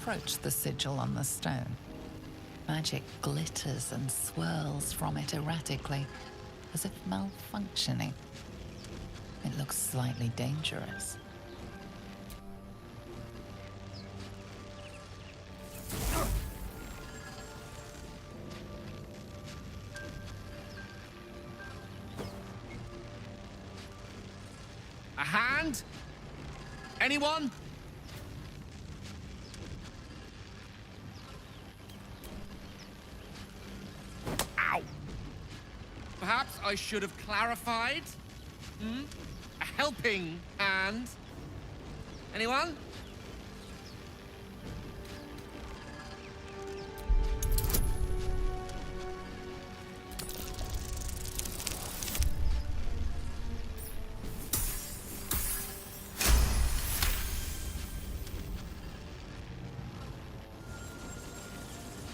approach the sigil on the stone. Magic glitters and swirls from it erratically, as if malfunctioning. It looks slightly dangerous. A hand? Anyone? Ow! Perhaps I should have clarified? A helping hand? Anyone?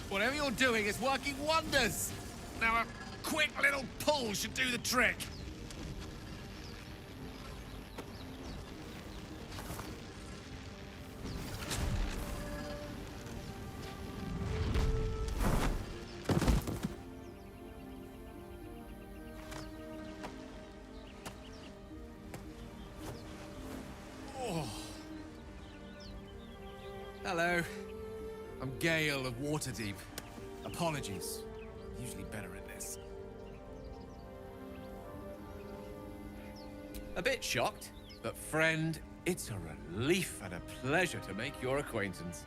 Whatever you're doing is working wonders! Now a quick little pull should do the trick. Oh. Hello. I'm Gale of Waterdeep. Apologies. Usually better at this. A bit shocked, but friend, it's a relief and a pleasure to make your acquaintance.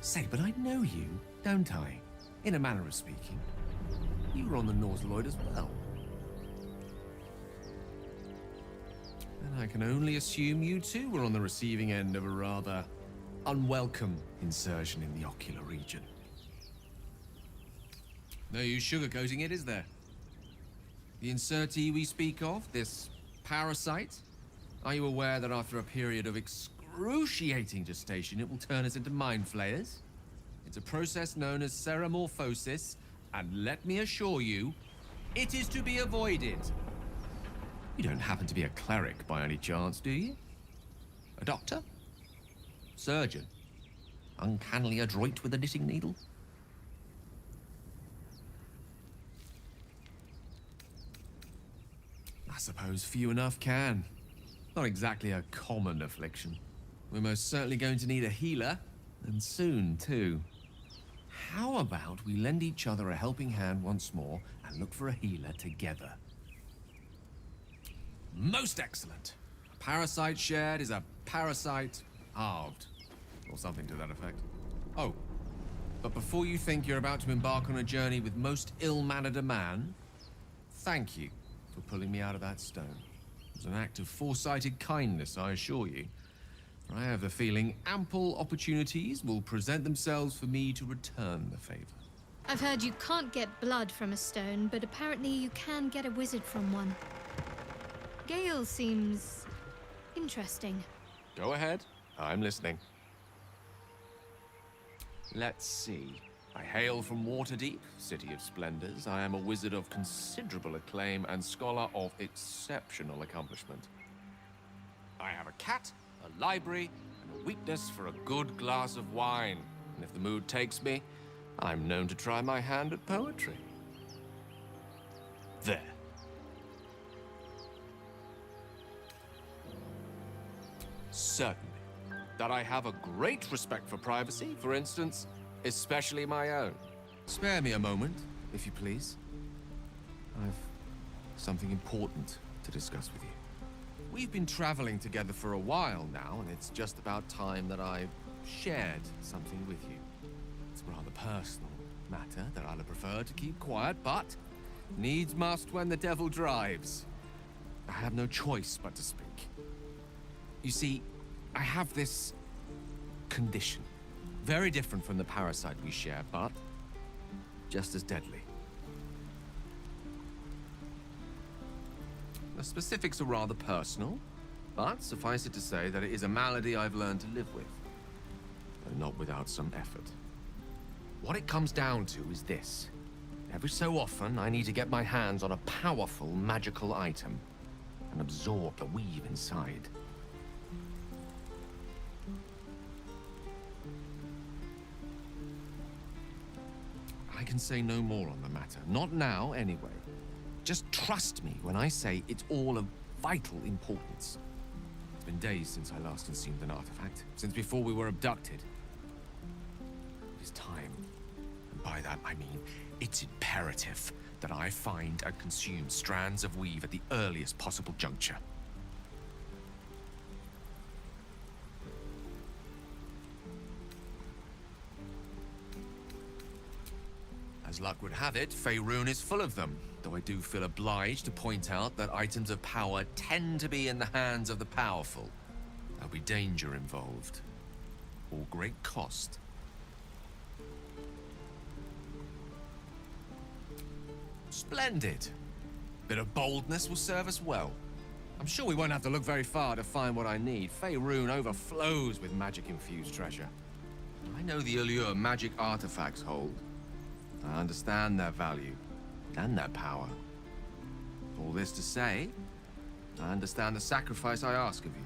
Say, but I know you, don't I? In a manner of speaking. You were on the Nautiloid as well. And I can only assume you too were on the receiving end of a rather unwelcome insertion in the ocular region. No use sugarcoating it, is there? The insertee we speak of, this parasite, are you aware that after a period of excruciating gestation, it will turn us into mind flayers? It's a process known as ceremorphosis, and let me assure you, it is to be avoided. You don't happen to be a cleric by any chance, do you? A doctor? Surgeon? Uncannily adroit with a knitting needle? I suppose few enough can. Not exactly a common affliction. We're most certainly going to need a healer, and soon, too. How about we lend each other a helping hand once more and look for a healer together? Most excellent. A parasite shared is a parasite halved. Or something to that effect. Oh, but before you think you're about to embark on a journey with most ill-mannered a man, thank you for pulling me out of that stone. It was an act of foresighted kindness, I assure you. For I have the feeling ample opportunities will present themselves for me to return the favor. I've heard you can't get blood from a stone, but apparently you can get a wizard from one. Gale seems interesting. Go ahead. I'm listening. Let's see. I hail from Waterdeep, City of Splendors. I am a wizard of considerable acclaim and scholar of exceptional accomplishment. I have a cat, a library, and a weakness for a good glass of wine. And if the mood takes me, I'm known to try my hand at poetry. There. Certainly. That I have a great respect for privacy, for instance, especially my own. Spare me a moment, if you please. I've something important to discuss with you. We've been traveling together for a while now, and it's just about time that I shared something with you. It's a rather personal matter that I'd prefer to keep quiet, but needs must when the devil drives. I have no choice but to speak. You see, I have this condition. Very different from the parasite we share, but just as deadly. The specifics are rather personal, but suffice it to say that it is a malady I've learned to live with, though not without some effort. What it comes down to is this. Every so often, I need to get my hands on a powerful magical item and absorb the weave inside. I can say no more on the matter. Not now, anyway. Just trust me when I say it's all of vital importance. It's been days since I last consumed an artifact, since before we were abducted. It is time. And by that, I mean it's imperative that I find and consume strands of weave at the earliest possible juncture. As luck would have it, Faerun is full of them, though I do feel obliged to point out that items of power tend to be in the hands of the powerful. There'll be danger involved, or great cost. Splendid. Bit of boldness will serve us well. I'm sure we won't have to look very far to find what I need. Faerun overflows with magic-infused treasure. I know the allure magic artifacts hold. I understand their value and their power. All this to say, I understand the sacrifice I ask of you.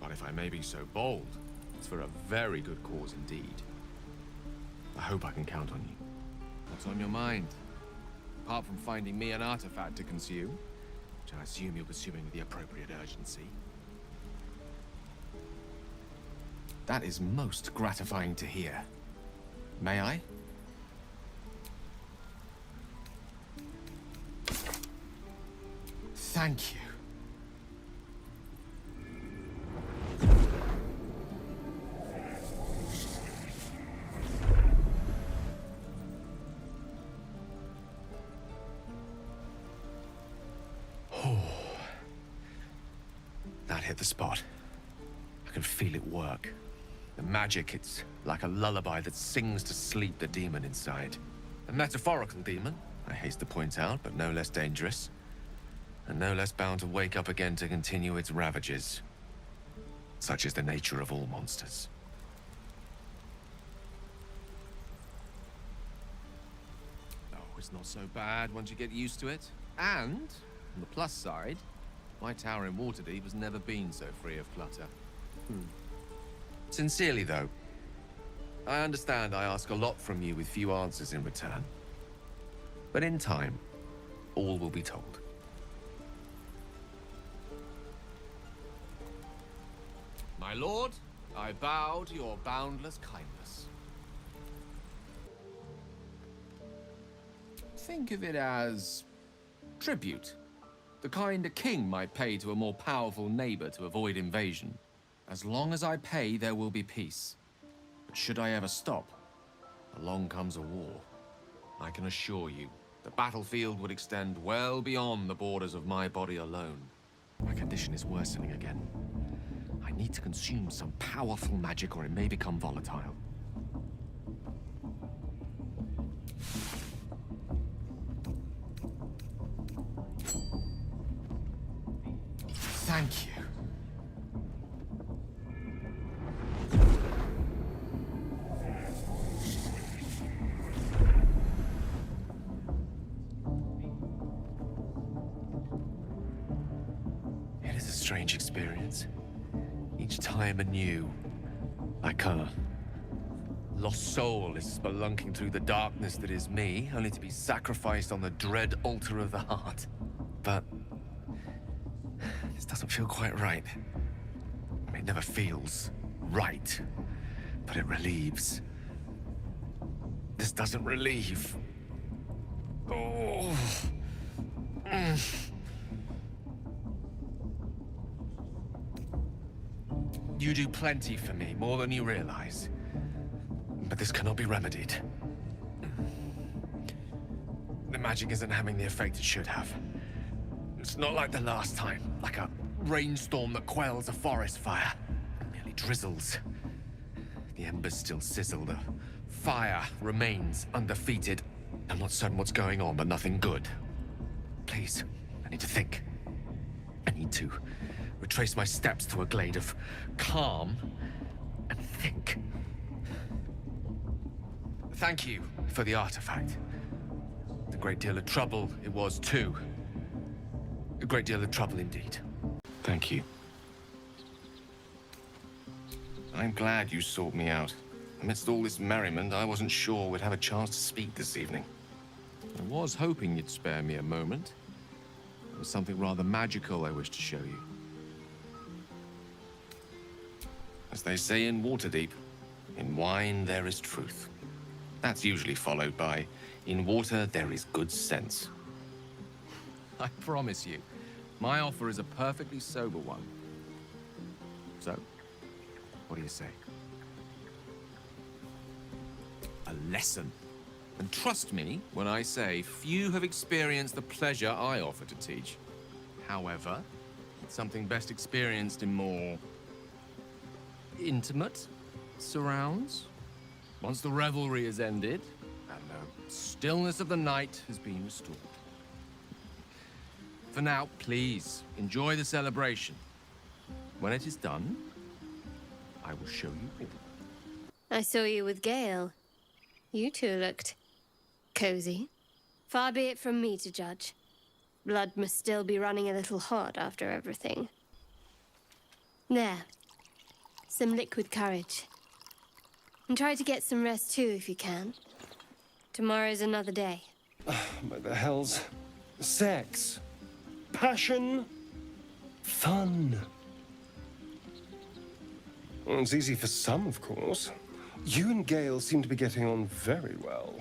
But if I may be so bold, it's for a very good cause indeed. I hope I can count on you. What's on your mind? Apart from finding me an artifact to consume, which I assume you're pursuing with the appropriate urgency. That is most gratifying to hear. May I? Thank you. That hit the spot. I can feel it work. The magic, it's like a lullaby that sings to sleep the demon inside. A metaphorical demon, I haste to point out, but no less dangerous. And no less bound to wake up again to continue its ravages. Such is the nature of all monsters. Oh, it's not so bad once you get used to it. And, on the plus side, my tower in Waterdeep has never been so free of clutter. Sincerely, though, I understand I ask a lot from you with few answers in return. But in time, all will be told. My lord, I bow to your boundless kindness. Think of it as tribute. The kind a king might pay to a more powerful neighbor to avoid invasion. As long as I pay, there will be peace. But should I ever stop, along comes a war. I can assure you, the battlefield would extend well beyond the borders of my body alone. My condition is worsening again. I need to consume some powerful magic or it may become volatile. Thank you. It is a strange experience. Each time anew, like a lost soul is spelunking through the darkness that is me, only to be sacrificed on the dread altar of the heart. But this doesn't feel quite right. It never feels right, but it relieves. This doesn't relieve. Oh. You do plenty for me, more than you realize. But this cannot be remedied. The magic isn't having the effect it should have. It's not like the last time, like a rainstorm that quells a forest fire. It merely drizzles. The embers still sizzle, the fire remains undefeated. I'm not certain what's going on, but nothing good. Please, I need to think. I need to retrace my steps to a glade of calm and think. Thank you for the artifact. A great deal of trouble it was too. A great deal of trouble indeed. Thank you. I'm glad you sought me out. Amidst all this merriment, I wasn't sure we'd have a chance to speak this evening. I was hoping you'd spare me a moment. There was something rather magical I wished to show you. As they say in Waterdeep, in wine there is truth. That's usually followed by, in water there is good sense. I promise you, my offer is a perfectly sober one. So, what do you say? A lesson. And trust me when I say few have experienced the pleasure I offer to teach. However, it's something best experienced in more intimate surrounds. Once the revelry is ended, and the stillness of the night has been restored. For now, please, enjoy the celebration. When it is done, I will show you all. I saw you with Gale. You two looked cozy. Far be it from me to judge. Blood must still be running a little hot after everything. There. Some liquid courage. And try to get some rest too if you can. Tomorrow's another day. What the hell's sex? Passion? Fun? Well, it's easy for some, of course. You and Gale seem to be getting on very well.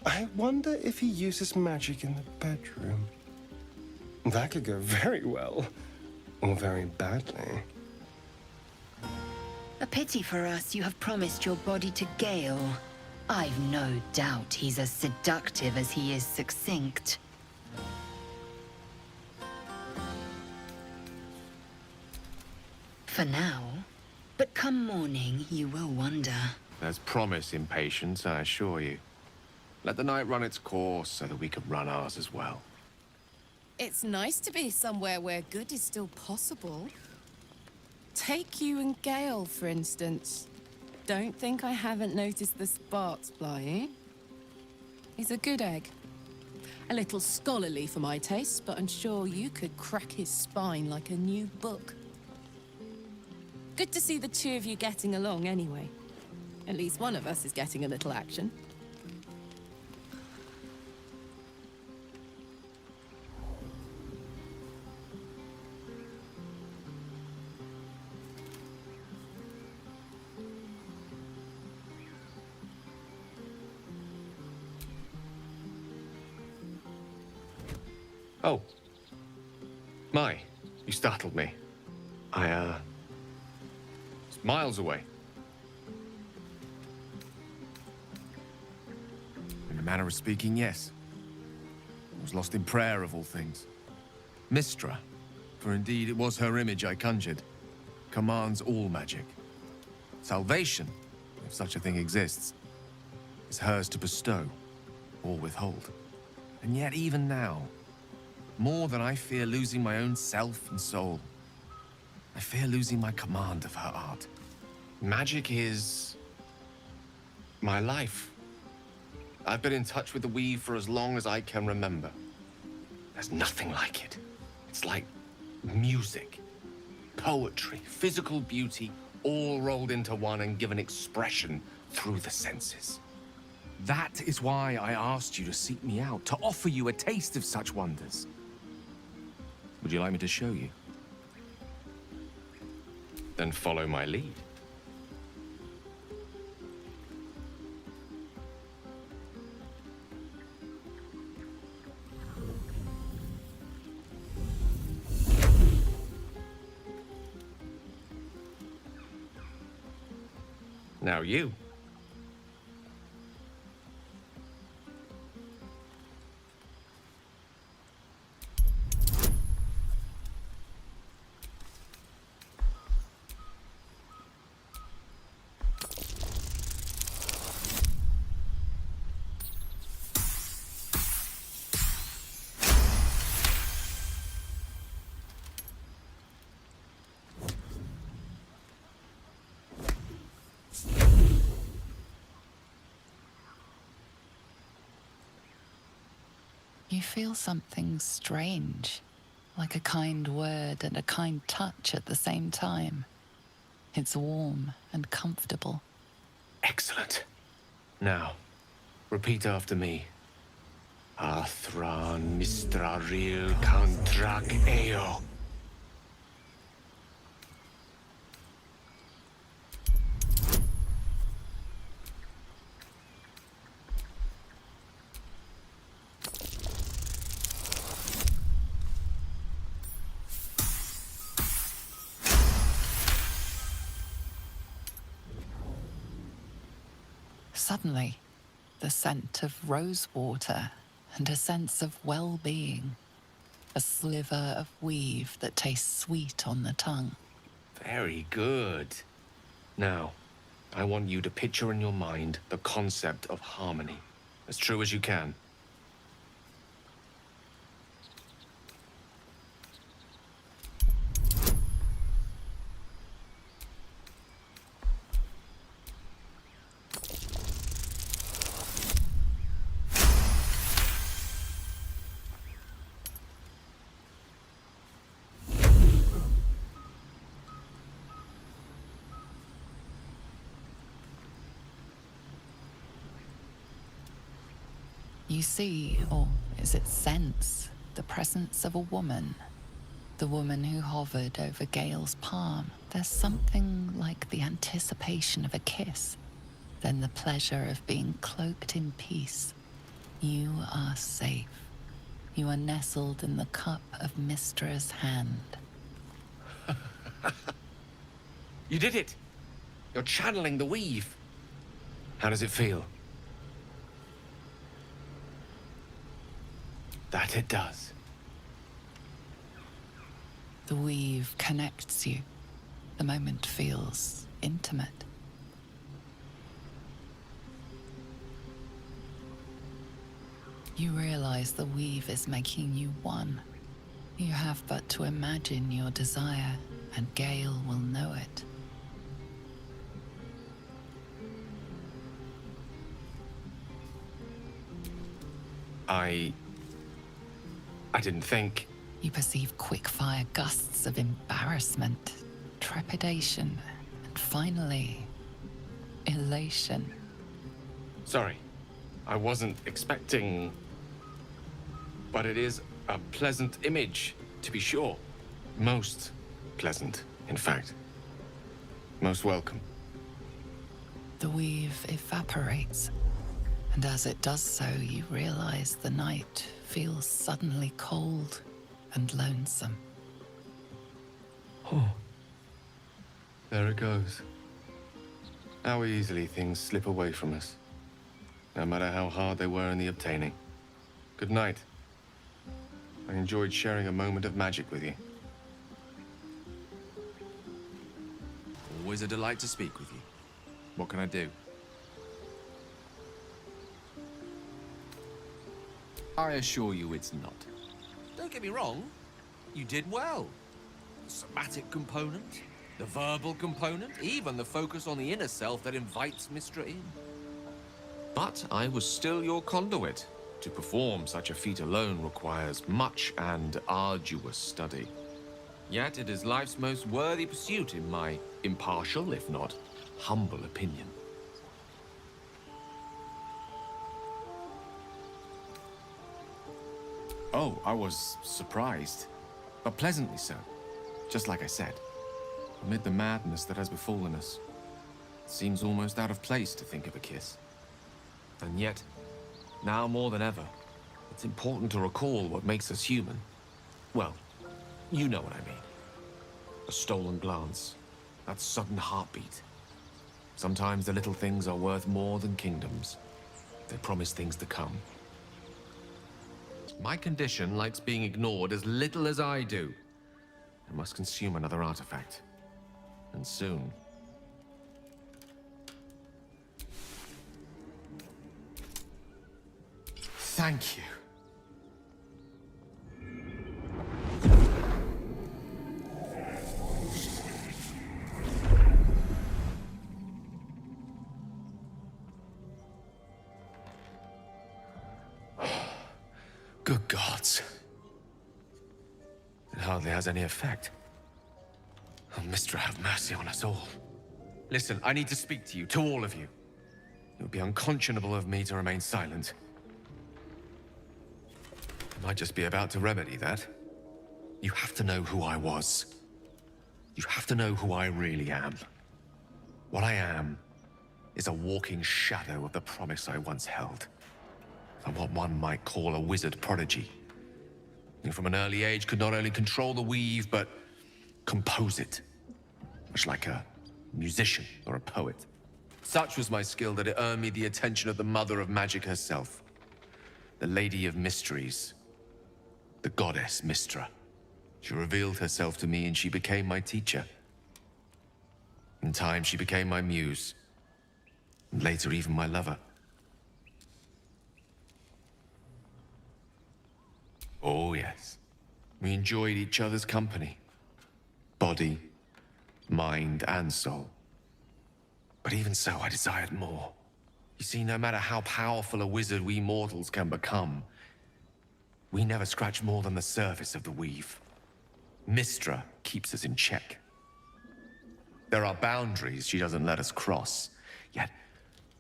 I wonder if he uses magic in the bedroom. That could go very well, or very badly. A pity for us you have promised your body to Gale. I've no doubt he's as seductive as he is succinct. For now, but come morning, you will wonder. There's promise in patience, I assure you. Let the night run its course so that we can run ours as well. It's nice to be somewhere where good is still possible. Take you and Gale, for instance. Don't think I haven't noticed the sparks flying. He's a good egg. A little scholarly for my taste, but I'm sure you could crack his spine like a new book. Good to see the two of you getting along anyway. At least one of us is getting a little action. Oh. My, you startled me. It's miles away. In a manner of speaking, yes. I was lost in prayer of all things. Mystra, for indeed it was her image I conjured, commands all magic. Salvation, if such a thing exists, is hers to bestow or withhold. And yet even now, more than I fear losing my own self and soul, I fear losing my command of her art. Magic is my life. I've been in touch with the weave for as long as I can remember. There's nothing like it. It's like music, poetry, physical beauty, all rolled into one and given expression through the senses. That is why I asked you to seek me out, to offer you a taste of such wonders. Would you like me to show you? Then follow my lead. Now you. You feel something strange, like a kind word and a kind touch at the same time. It's warm and comfortable, Excellent. Now, repeat after me. Athran Mistraril Kantrak Eo. Suddenly, the scent of rosewater and a sense of well-being. A sliver of weave that tastes sweet on the tongue. Very good. Now, I want you to picture in your mind the concept of harmony, as true as you can. You see, or is it sense, the presence of a woman. The woman who hovered over Gale's palm. There's something like the anticipation of a kiss, then the pleasure of being cloaked in peace. You are safe. You are nestled in the cup of Mystra's hand. You did it! You're channeling the weave. How does it feel? That it does. The weave connects you. The moment feels intimate. You realize the weave is making you one. You have but to imagine your desire, and Gale will know it. I didn't think. You perceive quick-fire gusts of embarrassment, trepidation, and finally, elation. Sorry, I wasn't expecting. But it is a pleasant image, to be sure. Most pleasant, in fact. Most welcome. The weave evaporates, and as it does so, you realize the night feels suddenly cold and lonesome. Oh. There it goes. How easily things slip away from us, no matter how hard they were in the obtaining. Good night. I enjoyed sharing a moment of magic with you. Always a delight to speak with you. What can I do? I assure you it's not. Don't get me wrong, you did well. The somatic component, the verbal component, even the focus on the inner self that invites Mystra in. But I was still your conduit. To perform such a feat alone requires much and arduous study. Yet it is life's most worthy pursuit in my impartial, if not humble opinion. Oh, I was surprised, but pleasantly so. Just like I said, amid the madness that has befallen us, it seems almost out of place to think of a kiss. And yet, now more than ever, it's important to recall what makes us human. Well, you know what I mean. A stolen glance, that sudden heartbeat. Sometimes the little things are worth more than kingdoms. They promise things to come. My condition likes being ignored as little as I do. I must consume another artifact. And soon. Thank you. Good gods. It hardly has any effect. Oh, Mystra, have mercy on us all. Listen, I need to speak to you, to all of you. It would be unconscionable of me to remain silent. I might just be about to remedy that. You have to know who I was. You have to know who I really am. What I am is a walking shadow of the promise I once held. And what one might call a wizard prodigy. Who from an early age could not only control the weave, but compose it. Much like a musician or a poet. Such was my skill that it earned me the attention of the mother of magic herself. The Lady of Mysteries. The goddess Mystra. She revealed herself to me and she became my teacher. In time, she became my muse. And later, even my lover. Oh, yes. We enjoyed each other's company. Body, mind, and soul. But even so, I desired more. You see, no matter how powerful a wizard we mortals can become, we never scratch more than the surface of the weave. Mystra keeps us in check. There are boundaries she doesn't let us cross. Yet,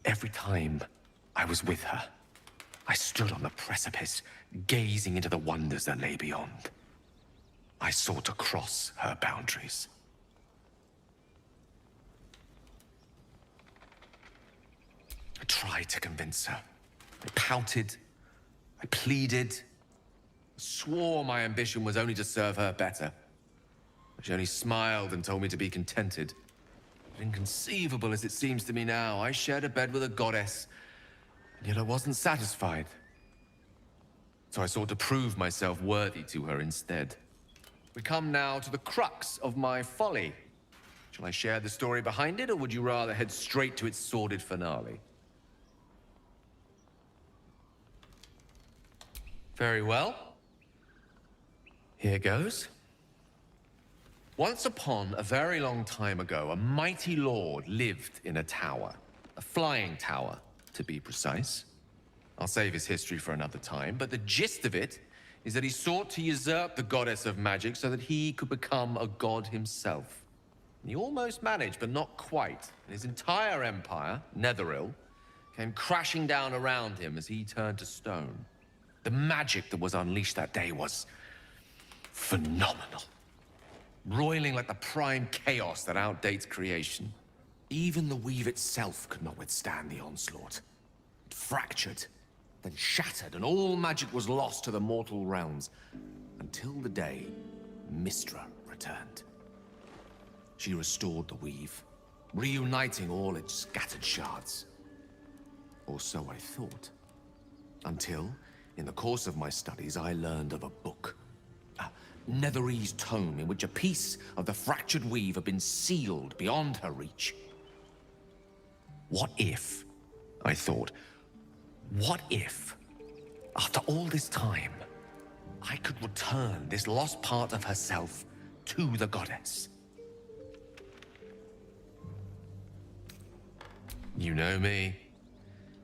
every time I was with her, I stood on the precipice, gazing into the wonders that lay beyond. I sought to cross her boundaries. I tried to convince her. I pouted. I pleaded. Swore my ambition was only to serve her better. But she only smiled and told me to be contented. But inconceivable as it seems to me now, I shared a bed with a goddess, and yet I wasn't satisfied. So I sought to prove myself worthy to her instead. We come now to the crux of my folly. Shall I share the story behind it, or would you rather head straight to its sordid finale? Very well. Here goes. Once upon a very long time ago, a mighty lord lived in a tower. A flying tower, to be precise. I'll save his history for another time, but the gist of it is that he sought to usurp the goddess of magic so that he could become a god himself. And he almost managed, but not quite. And his entire empire, Netheril, came crashing down around him as he turned to stone. The magic that was unleashed that day was phenomenal. Roiling like the prime chaos that outdates creation. Even the weave itself could not withstand the onslaught. It fractured, then shattered, and all magic was lost to the mortal realms. Until the day Mystra returned. She restored the weave, reuniting all its scattered shards. Or so I thought. Until, in the course of my studies, I learned of a book. A Netherese tome in which a piece of the fractured weave had been sealed beyond her reach. What if, I thought, what if, after all this time, I could return this lost part of herself to the goddess? You know me.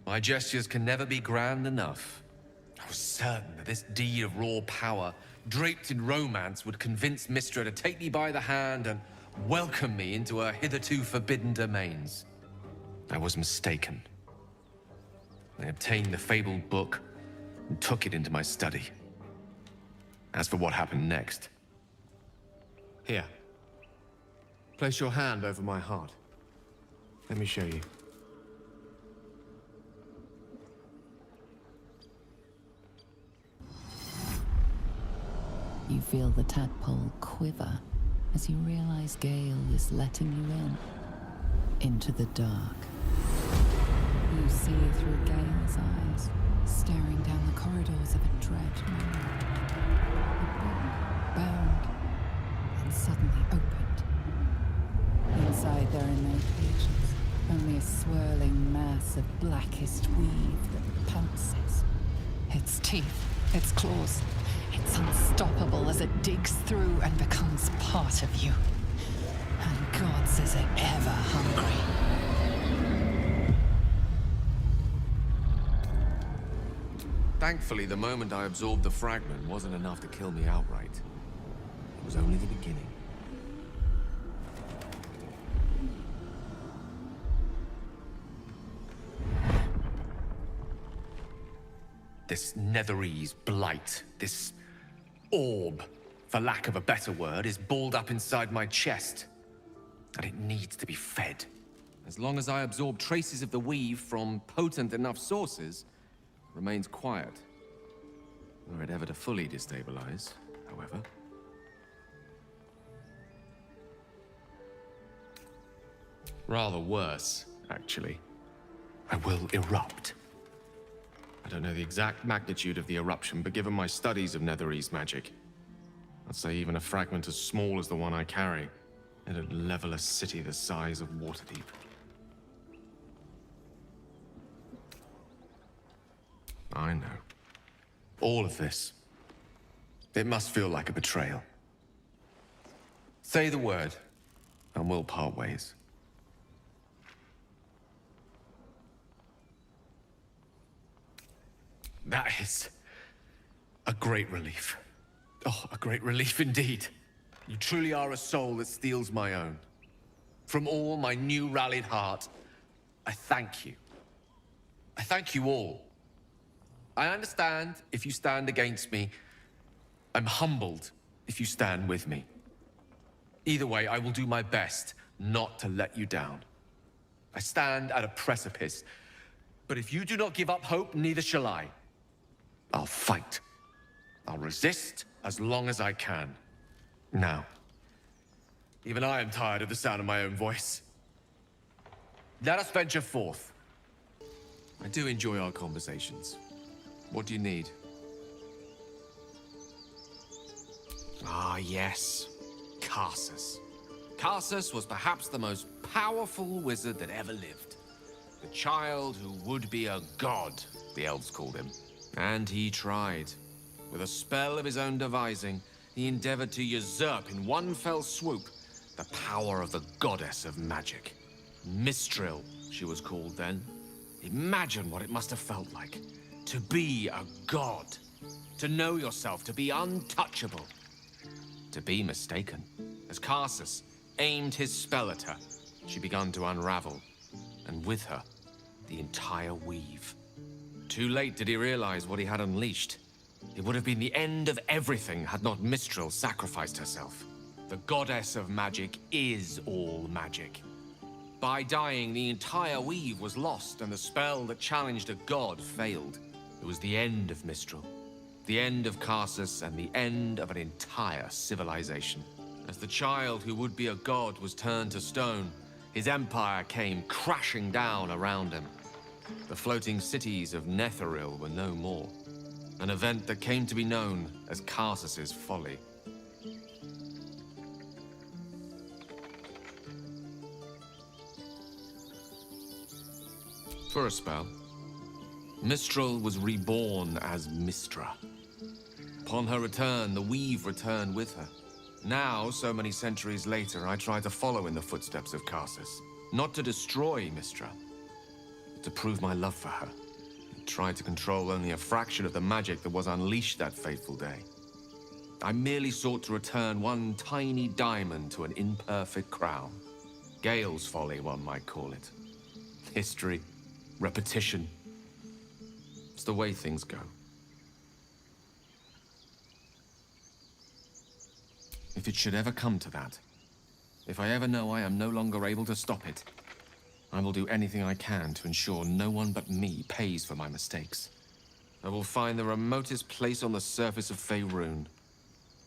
My gestures can never be grand enough. I was certain that this deed of raw power, draped in romance, would convince Mystra to take me by the hand and welcome me into her hitherto forbidden domains. I was mistaken. I obtained the fabled book and took it into my study. As for what happened next... Here. Place your hand over my heart. Let me show you. You feel the tadpole quiver as you realize Gale is letting you in. Into the dark. You see through Gale's eyes, staring down the corridors of a dread moment. The book bowed and suddenly opened. Inside there are no pages, only a swirling mass of blackest weave that pounces. Its teeth, its claws, it's unstoppable as it digs through and becomes part of you. And gods, is it ever hungry. Thankfully, the moment I absorbed the fragment wasn't enough to kill me outright. It was only the beginning. This Netherese blight, this orb, for lack of a better word, is balled up inside my chest. And it needs to be fed. As long as I absorb traces of the weave from potent enough sources, it remains quiet. Were it ever to fully destabilize, however. Rather worse, actually. I will erupt. I don't know the exact magnitude of the eruption, but given my studies of Netherese magic, I'd say even a fragment as small as the one I carry, it'd level a city the size of Waterdeep. I know. All of this. It must feel like a betrayal. Say the word, and we'll part ways. That is a great relief. Oh, a great relief indeed. You truly are a soul that steals my own. From all my new rallied heart, I thank you. I thank you all. I understand if you stand against me. I'm humbled if you stand with me. Either way, I will do my best not to let you down. I stand at a precipice, but if you do not give up hope, neither shall I. I'll fight. I'll resist as long as I can. Now, even I am tired of the sound of my own voice. Let us venture forth. I do enjoy our conversations. What do you need? Ah, yes. Karsus. Karsus was perhaps the most powerful wizard that ever lived. The child who would be a god, the elves called him. And he tried. With a spell of his own devising, he endeavored to usurp in one fell swoop the power of the goddess of magic. Mistral, she was called then. Imagine what it must have felt like. To be a god. To know yourself, to be untouchable. To be mistaken. As Karsus aimed his spell at her, she began to unravel. And with her, the entire weave. Too late did he realize what he had unleashed. It would have been the end of everything had not Mistral sacrificed herself. The goddess of magic is all magic. By dying, the entire weave was lost, and the spell that challenged a god failed. It was the end of Mistral, the end of Karsus, and the end of an entire civilization. As the child who would be a god was turned to stone, his empire came crashing down around him. The floating cities of Netheril were no more. An event that came to be known as Karsus's folly. For a spell, Mistral was reborn as Mistra. Upon her return, the weave returned with her. Now, so many centuries later, I try to follow in the footsteps of Karsus. Not to destroy Mistra, but to prove my love for her. And try to control only a fraction of the magic that was unleashed that fateful day. I merely sought to return one tiny diamond to an imperfect crown. Gale's folly, one might call it. History, repetition. It's the way things go. If it should ever come to that, if I ever know I am no longer able to stop it, I will do anything I can to ensure no one but me pays for my mistakes. I will find the remotest place on the surface of Faerun,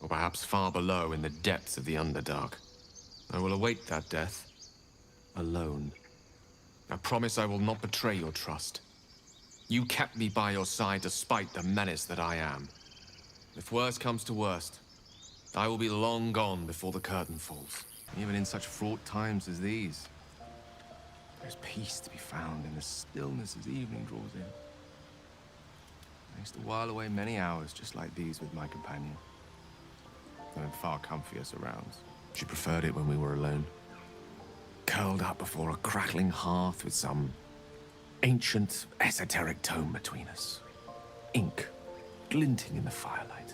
or perhaps far below in the depths of the Underdark. I will await that death, alone. I promise I will not betray your trust. You kept me by your side despite the menace that I am. If worst comes to worst, I will be long gone before the curtain falls. Even in such fraught times as these, there's peace to be found in the stillness as evening draws in. I used to while away many hours just like these with my companion. Though in far comfier surrounds. She preferred it when we were alone. Curled up before a crackling hearth with some ancient, esoteric tome between us. Ink glinting in the firelight.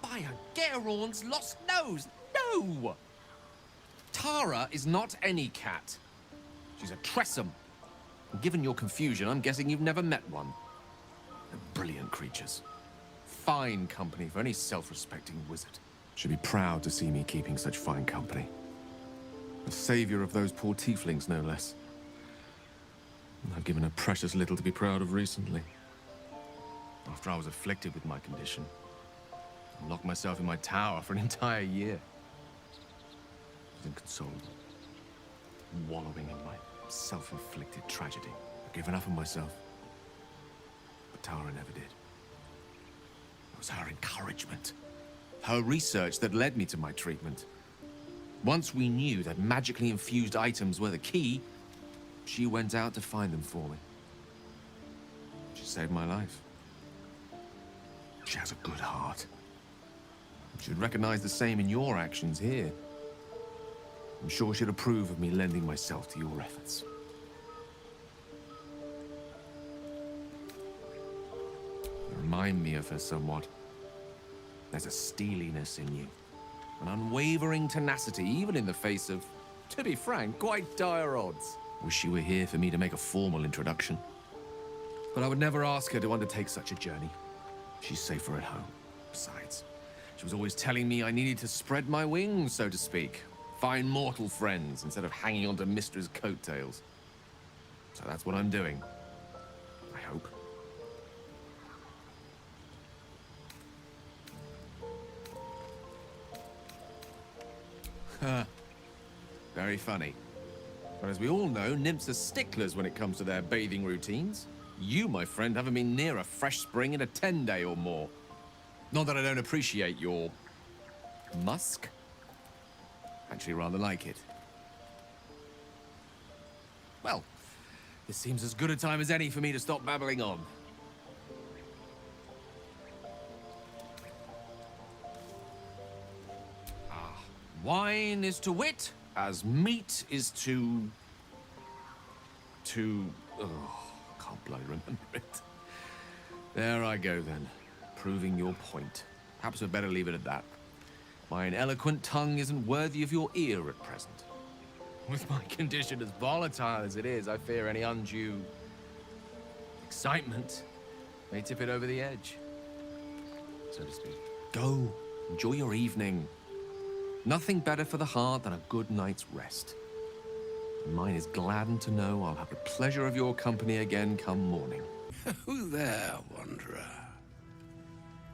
By Garon's lost nose! No! Tara is not any cat. She's a Tressum. And given your confusion, I'm guessing you've never met one. They're brilliant creatures. Fine company for any self-respecting wizard. Should be proud to see me keeping such fine company. The savior of those poor tieflings, no less. And I've given her precious little to be proud of recently. After I was afflicted with my condition, I locked myself in my tower for an entire year. I was inconsolable, wallowing in my self-inflicted tragedy. I'd given up on myself, but Tara never did. It was her encouragement, her research that led me to my treatment. Once we knew that magically infused items were the key, she went out to find them for me. She saved my life. She has a good heart. She'd recognize the same in your actions here. I'm sure she'd approve of me lending myself to your efforts. You remind me of her somewhat. There's a steeliness in you, an unwavering tenacity, even in the face of, to be frank, quite dire odds. Wish she were here for me to make a formal introduction. But I would never ask her to undertake such a journey. She's safer at home. Besides, she was always telling me I needed to spread my wings, so to speak. Find mortal friends instead of hanging onto Mistra's coattails. So that's what I'm doing. I hope. Very funny. But as we all know, nymphs are sticklers when it comes to their bathing routines. You, my friend, haven't been near a fresh spring in a 10-day or more. Not that I don't appreciate your musk. Actually rather like it. Well, this seems as good a time as any for me to stop babbling on. Wine is to wit as meat is to... Oh, can't bloody remember it. There I go then, proving your point. Perhaps we'd better leave it at that. Mine eloquent tongue isn't worthy of your ear at present. With my condition as volatile as it is, I fear any undue excitement may tip it over the edge, so to speak. Go, enjoy your evening. Nothing better for the heart than a good night's rest. And mine is gladdened to know I'll have the pleasure of your company again come morning. Who there, wanderer?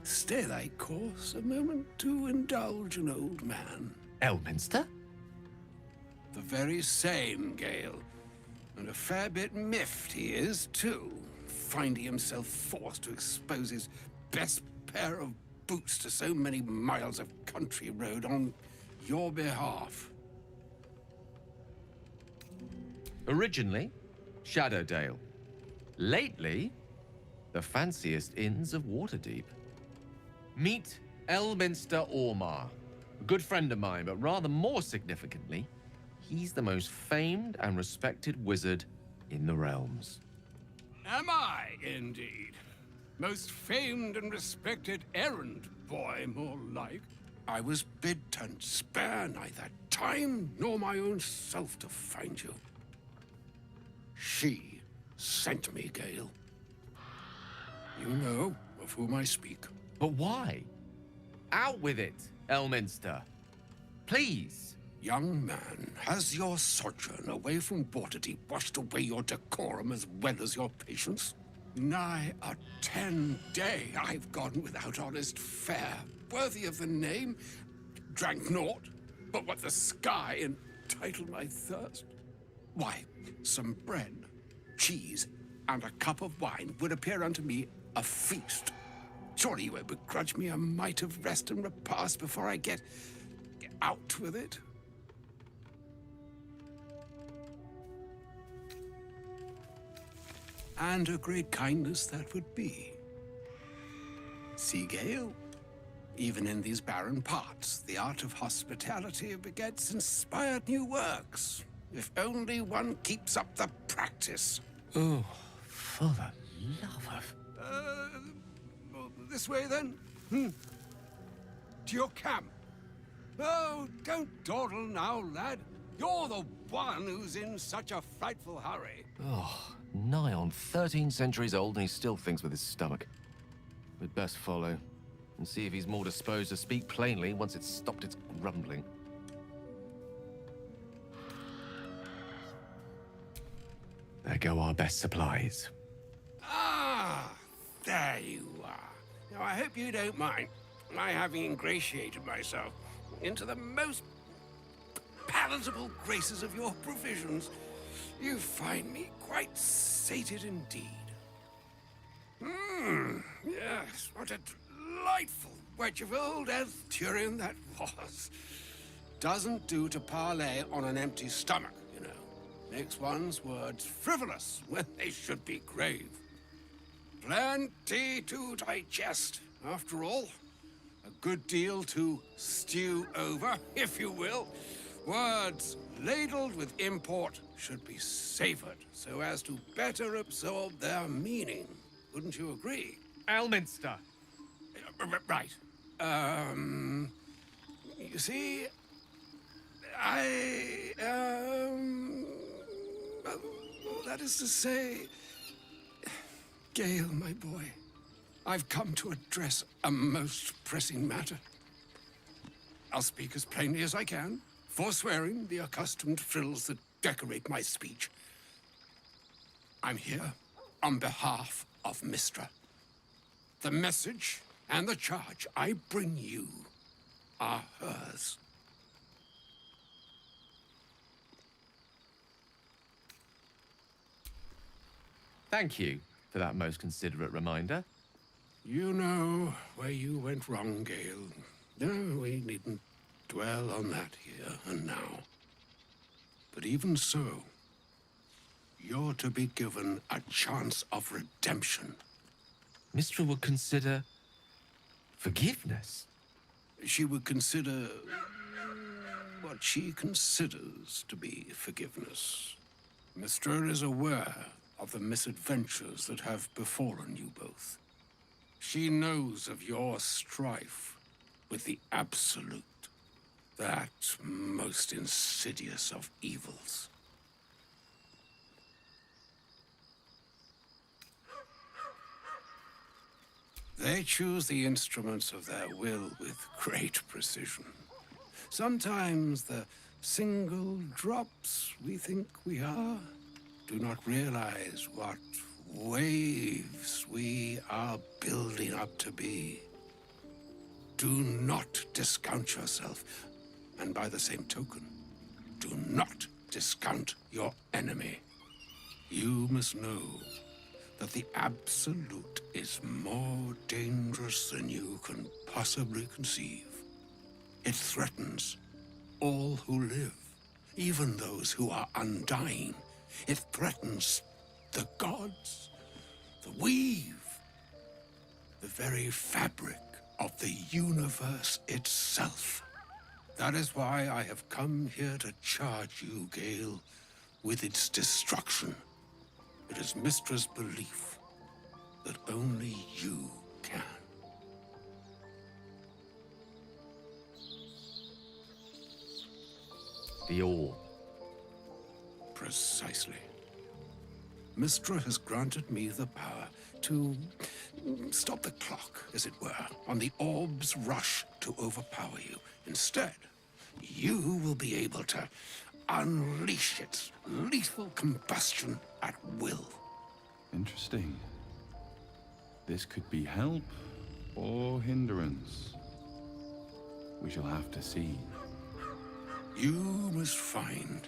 Stay thy course a moment to indulge an old man. Elminster? The very same, Gale. And a fair bit miffed he is, too, finding himself forced to expose his best pair of boots to so many miles of country road on your behalf. Originally, Shadowdale. Lately, the fanciest inns of Waterdeep. Meet Elminster Ormar, a good friend of mine, but rather more significantly, he's the most famed and respected wizard in the realms. Am I, indeed? Most famed and respected errand boy, more like. I was bid to spare neither time nor my own self to find you. She sent me, Gale. You know of whom I speak. But why? Out with it, Elminster. Please. Young man, has your sojourn away from Waterdeep washed away your decorum as well as your patience? Nigh a 10-day I've gone without honest fare, worthy of the name. Drank naught, but what the sky entitled my thirst. Why, some bread, cheese, and a cup of wine would appear unto me a feast. Surely you won't begrudge me a mite of rest and repast before I get out with it? And a great kindness that would be. See, Gale? Even in these barren parts, the art of hospitality begets inspired new works. If only one keeps up the practice. Oh, for the love of... This way, then? To your camp. Oh, don't dawdle now, lad. You're the one who's in such a frightful hurry. Oh, nigh on 13 centuries old and he still thinks with his stomach. We'd best follow and see if he's more disposed to speak plainly once it's stopped its grumbling. There go our best supplies. Ah, there you are. Now, I hope you don't mind my having ingratiated myself into the most palatable graces of your provisions. You find me quite sated indeed. Yes, what a delightful wedge of old Arthurian that was. Doesn't do to parley on an empty stomach, you know. Makes one's words frivolous when they should be grave. Plenty to digest, after all. A good deal to stew over, if you will. Words ladled with import should be savored so as to better absorb their meaning. Wouldn't you agree? Elminster! Right. You see, that is to say, Gale, my boy, I've come to address a most pressing matter. I'll speak as plainly as I can, forswearing the accustomed frills that decorate my speech. I'm here on behalf of Mistra. The message and the charge I bring you are hers. Thank you for that most considerate reminder. You know where you went wrong, Gale. No, we needn't dwell on that here and now. But even so, you're to be given a chance of redemption. Mistra would consider forgiveness. She would consider what she considers to be forgiveness. Mistra is aware of the misadventures that have befallen you both. She knows of your strife with the Absolute, that most insidious of evils. They choose the instruments of their will with great precision. Sometimes the single drops we think we are do not realize what waves we are building up to be. Do not discount yourself, and by the same token, do not discount your enemy. You must know that the Absolute is more dangerous than you can possibly conceive. It threatens all who live, even those who are undying. It threatens the gods, the weave, the very fabric of the universe itself. That is why I have come here to charge you, Gale, with its destruction. It is Mistra's belief that only you can. The orb. Precisely. Mistra has granted me the power to stop the clock, as it were, on the orb's rush to overpower you. Instead, you will be able to unleash its lethal combustion at will. Interesting. This could be help or hindrance. We shall have to see. You must find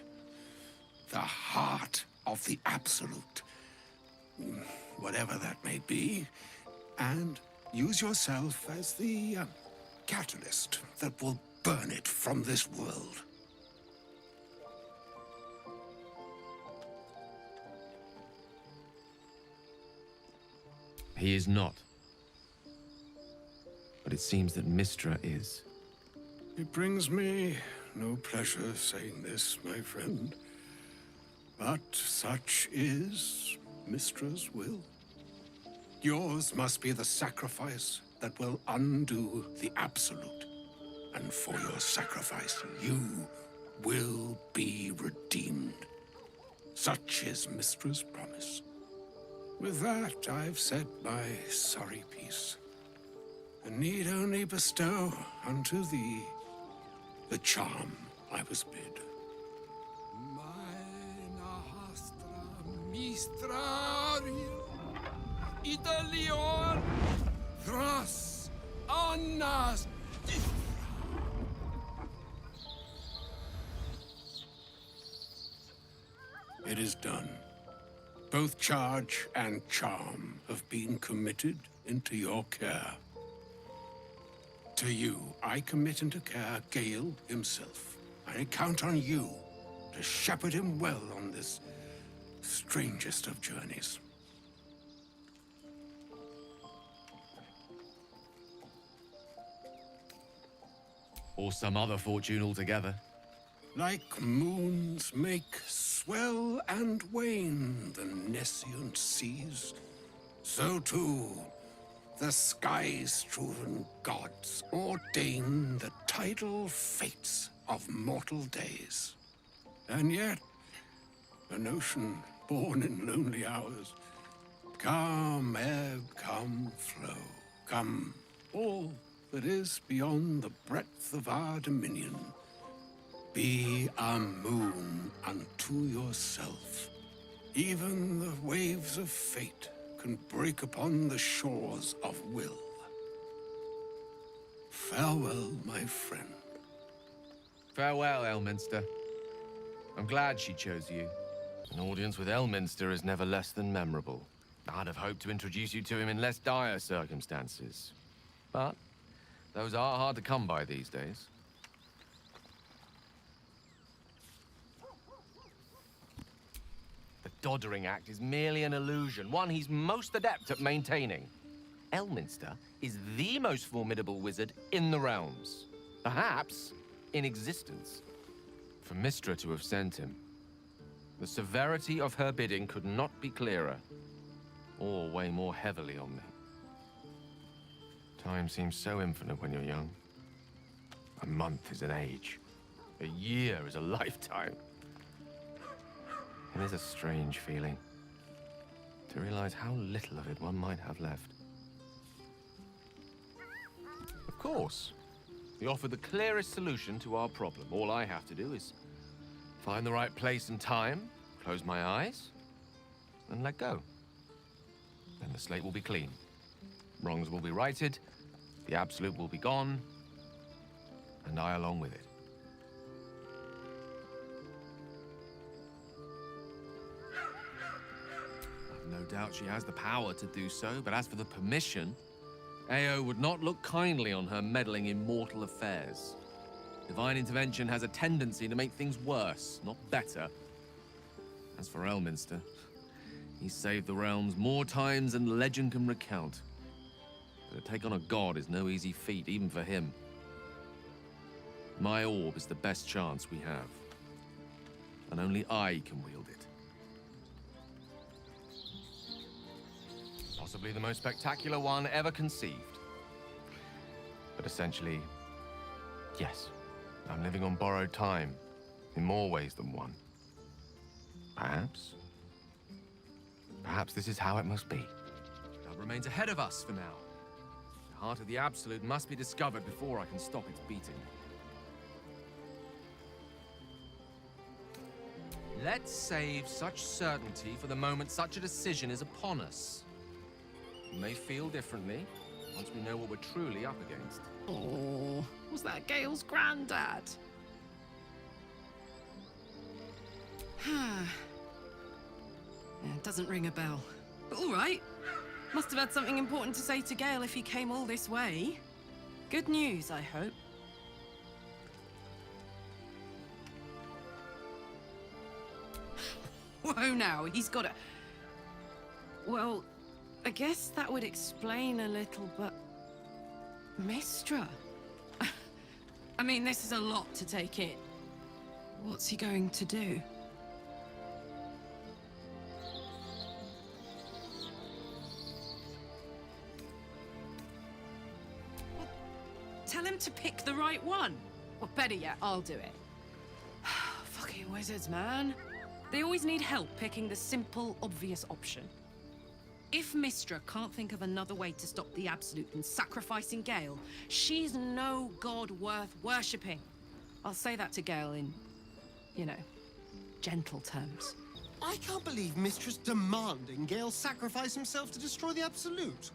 the heart of the Absolute, whatever that may be, and use yourself as the catalyst that will burn it from this world. He is not. But it seems that Mistra is. It brings me no pleasure saying this, my friend. But such is Mistra's will. Yours must be the sacrifice that will undo the Absolute. And for your sacrifice, you will be Such is Mistra's promise. With that, I've said my sorry piece, and need only bestow unto thee the charm I was bid. Mina hastra mistrario, Italion, thras annas. It is done. Both charge and charm have been committed into your care. To you, I commit into care Gale himself. I count on you to shepherd him well on this strangest of journeys. Or some other fortune altogether. Like moons make swell and wane the nescient seas, so too the sky-strewn gods ordain the tidal fates of mortal days. And yet, an ocean born in lonely hours, come ebb, come flow, come all that is beyond the breadth of our dominion. Be a moon unto yourself. Even the waves of fate can break upon the shores of will. Farewell, my friend. Farewell, Elminster. I'm glad she chose you. An audience with Elminster is never less than memorable. I'd have hoped to introduce you to him in less dire circumstances. But those are hard to come by these days. The Doddering Act is merely an illusion, one he's most adept at maintaining. Elminster is the most formidable wizard in the realms. Perhaps in existence. For Mistra to have sent him, the severity of her bidding could not be clearer, or weigh more heavily on me. Time seems so infinite when you're young. A month is an age. A year is a lifetime. It is a strange feeling to realize how little of it one might have left. Of course, you offer the clearest solution to our problem. All I have to do is find the right place and time, close my eyes, and let go. Then the slate will be clean. Wrongs will be righted, the absolute will be gone, and I along with it. I've no doubt she has the power to do so, but as for the permission, Ao would not look kindly on her meddling in mortal affairs. Divine intervention has a tendency to make things worse, not better. As for Elminster, he's saved the realms more times than legend can recount. But to take on a god is no easy feat, even for him. My orb is the best chance we have. And only I can wield it. Possibly the most spectacular one ever conceived. But essentially, yes, I'm living on borrowed time, in more ways than one. Perhaps this is how it must be. God remains ahead of us for now. The heart of the Absolute must be discovered before I can stop its beating. Let's save such certainty for the moment such a decision is upon us. We may feel differently once we know what we're truly up against. Oh, was that Gale's granddad? Yeah, it doesn't ring a bell. But all right. Must have had something important to say to Gale if he came all this way. Good news, I hope. Whoa now, he's got a... Well, I guess that would explain a little, but... Mistra? I mean, this is a lot to take in. What's he going to do? Tell him to pick the right one. Or better yet, I'll do it. Fucking wizards, man. They always need help picking the simple, obvious option. If Mystra can't think of another way to stop the Absolute than sacrificing Gale, she's no god worth worshipping. I'll say that to Gale in, you know, gentle terms. I can't believe Mistress demanding Gale sacrifice himself to destroy the Absolute.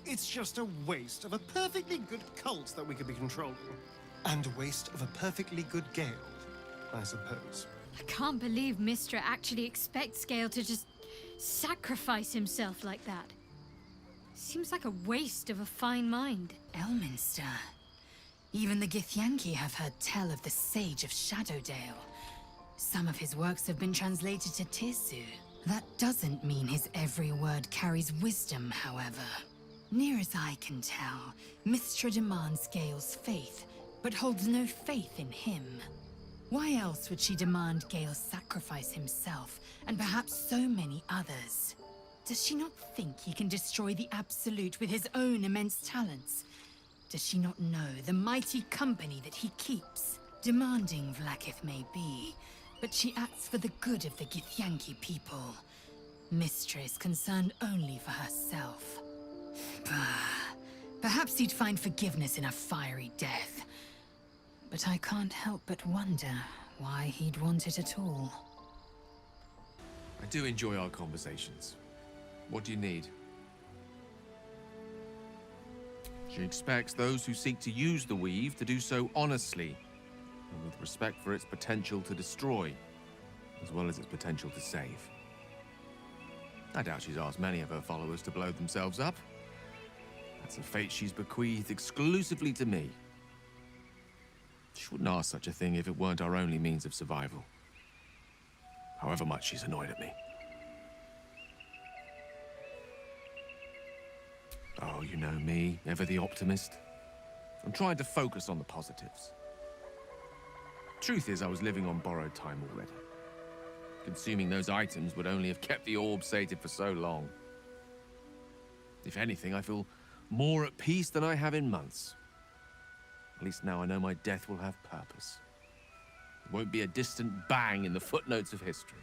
It's just a waste of a perfectly good cult that we could be controlling. And a waste of a perfectly good Gale, I suppose. I can't believe Mystra actually expects Gale to just sacrifice himself like that. Seems like a waste of a fine mind. Elminster. Even the Githyanki have heard tell of the Sage of Shadowdale. Some of his works have been translated to Tirsu. That doesn't mean his every word carries wisdom, however. Near as I can tell, Mystra demands Gale's faith, but holds no faith in him. Why else would she demand Gale sacrifice himself, and perhaps so many others? Does she not think he can destroy the Absolute with his own immense talents? Does she not know the mighty company that he keeps? Demanding Vlaakith may be, but she acts for the good of the Githyanki people. Mystra is concerned only for herself. Perhaps he'd find forgiveness in a fiery death. But I can't help but wonder why he'd want it at all. I do enjoy our conversations. What do you need? She expects those who seek to use the weave to do so honestly, and with respect for its potential to destroy, as well as its potential to save. I doubt she's asked many of her followers to blow themselves up. That's a fate she's bequeathed exclusively to me. She wouldn't ask such a thing if it weren't our only means of survival. However much she's annoyed at me. Oh, you know me, ever the optimist. I'm trying to focus on the positives. Truth is, I was living on borrowed time already. Consuming those items would only have kept the orb sated for so long. If anything, I feel more at peace than I have in months. At least now I know my death will have purpose. It won't be a distant bang in the footnotes of history.